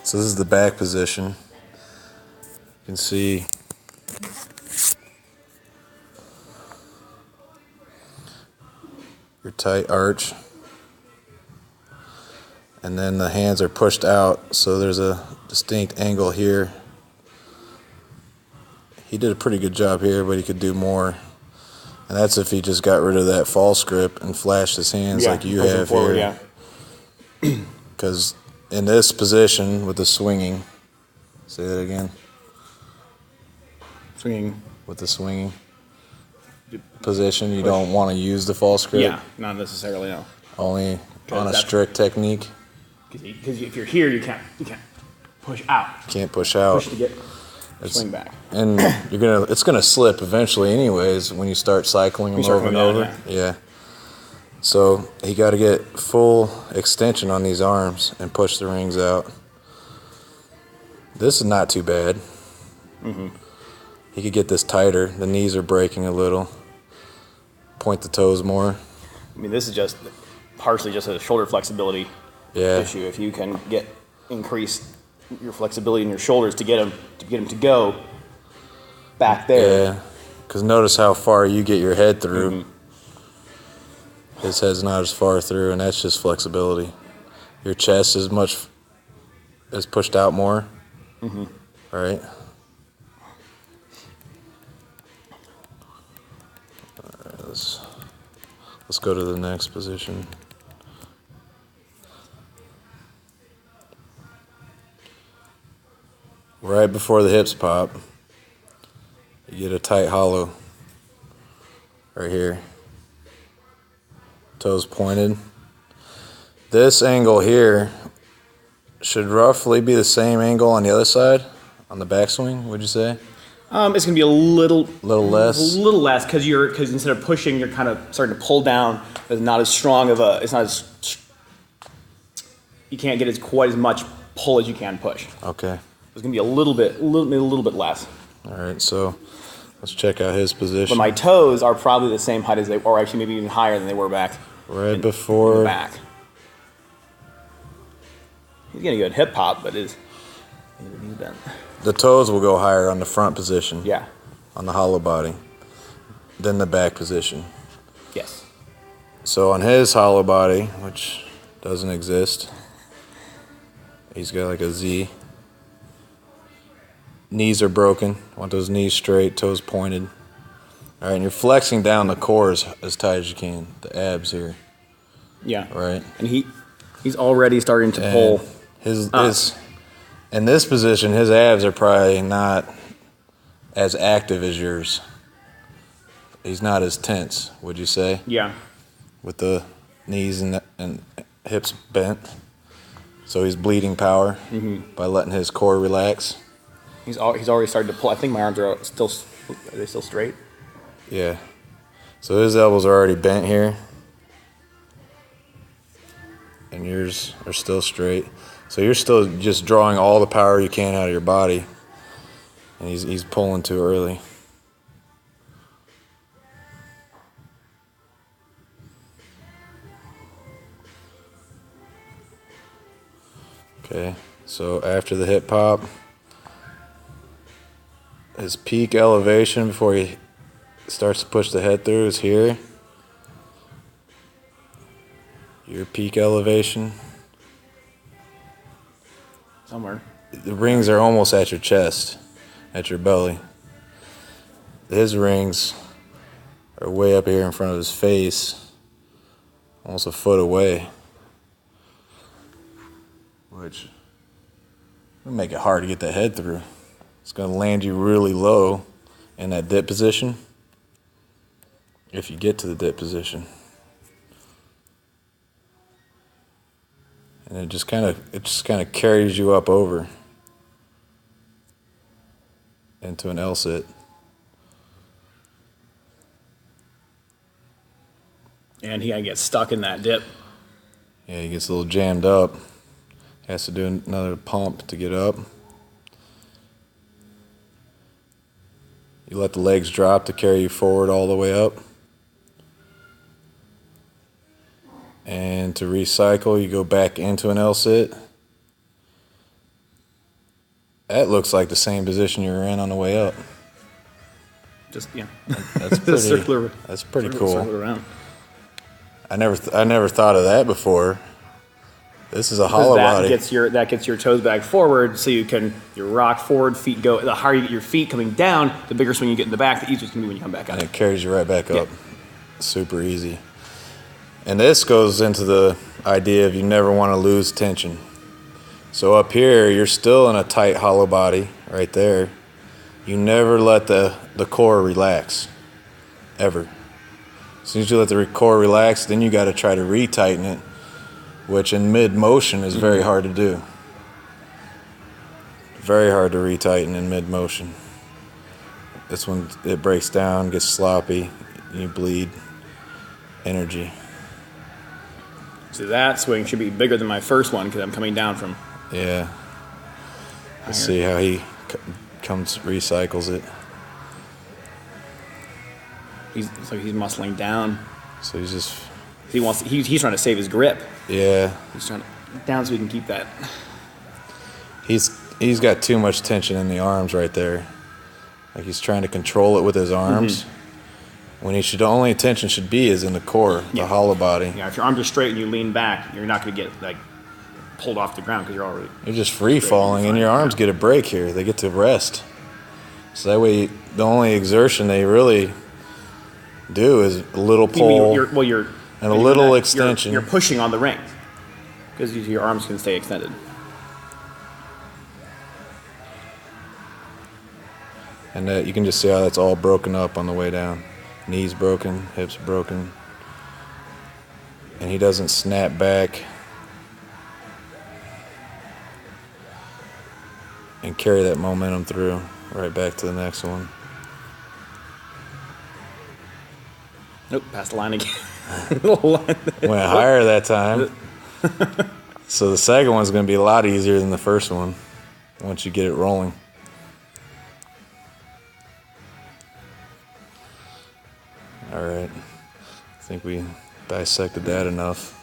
So this is the back position. You can see your tight arch. And then the hands are pushed out, so there's a distinct angle here. He did a pretty good job here, but he could do more. And that's if he just got rid of that false grip and flashed his hands like you have forward, here. Because in this position with the swinging, say that again. Swinging. With the swinging position, you don't want to use the false grip. Yeah, not necessarily, no. Only on a strict technique. Because if you're here, you can't push out. Can't push out. Push to get swing back. And it's gonna slip eventually anyways when you start cycling them over and over. Yeah. So he got to get full extension on these arms and push the rings out. This is not too bad. Mm-hmm. He could get this tighter. The knees are breaking a little. Point the toes more. I mean, this is just partially just a shoulder flexibility issue. If you can increase your flexibility in your shoulders to get them to go back there. Yeah, because notice how far you get your head through. Mm-hmm. His head's not as far through, and that's just flexibility. Your chest is pushed out more. Mm-hmm. All right. Let's go to the next position. Right before the hips pop, you get a tight hollow right here. Toes pointed. This angle here should roughly be the same angle on the other side, on the backswing, would you say? It's going to be a little less. A little less because instead of pushing, you're kind of starting to pull down. It's not as strong of a. It's not as. You can't get quite as much pull as you can push. Okay. It's going to be a little bit less. All right, so let's check out his position. But my toes are probably the same height as they, or actually maybe even higher than they were back. Right before. In the back. He's getting a good hip hop, but his knees bent. The toes will go higher on the front position. Yeah. On the hollow body. Then the back position. Yes. So on his hollow body, which doesn't exist, he's got like a Z. Knees are broken. Want those knees straight, toes pointed. All right, and you're flexing down the core as tight as you can, the abs here. Yeah. Right. And he's already starting to pull. His in this position, his abs are probably not as active as yours. He's not as tense, would you say? Yeah. With the knees and hips bent. So he's bleeding power by letting his core relax. He's already started to pull. I think my arms are still straight? Yeah. So his elbows are already bent here. And yours are still straight. So you're still just drawing all the power you can out of your body. And he's pulling too early. Okay, so after the hip pop, his peak elevation before he starts to push the head through is here. Your peak elevation. Somewhere. The rings are almost at your chest, at your belly. His rings are way up here in front of his face, almost a foot away. Which will make it hard to get the head through. It's going to land you really low in that dip position, if you get to the dip position. And it just kind of carries you up over into an L-sit. And he gets stuck in that dip. Yeah, he gets a little jammed up. Has to do another pump to get up. You let the legs drop to carry you forward all the way up. And to recycle, you go back into an L-sit. That looks like the same position you were in on the way up. Just, yeah. That's pretty, circular, that's pretty cool. Circular around. I never thought of that before. This is a hollow body. That gets your toes back forward, so you can rock forward, feet go. The higher you get your feet coming down, the bigger swing you get in the back, the easier it's going to be when you come back up. And it carries you right back up. Super easy. And this goes into the idea of you never want to lose tension. So up here, you're still in a tight hollow body right there. You never let the core relax, ever. As soon as you let the core relax, then you got to try to retighten it, which in mid-motion is very hard to do. Very hard to retighten in mid-motion. That's when it breaks down, gets sloppy, you bleed energy. So that swing should be bigger than my first one because I'm coming down from. Yeah. Let's see how he recycles it. He's muscling down. So he's just. He's trying to save his grip. Yeah. He's trying to down so he can keep that. He's got too much tension in the arms right there. Like he's trying to control it with his arms. When the only tension should be is in the core, the hollow body. Yeah, if your arms are straight and you lean back, you're not going to get pulled off the ground because you're just free falling, and your arms get a break here. They get to rest. So that way, the only exertion they really do is a little pull and a little extension. You're pushing on the ring because your arms can stay extended. And you can just see how that's all broken up on the way down. Knees broken, hips broken. And he doesn't snap back and carry that momentum through right back to the next one. Nope, past the line again. Went higher that time. So the second one's going to be a lot easier than the first one once you get it rolling. All right, I think we dissected that enough.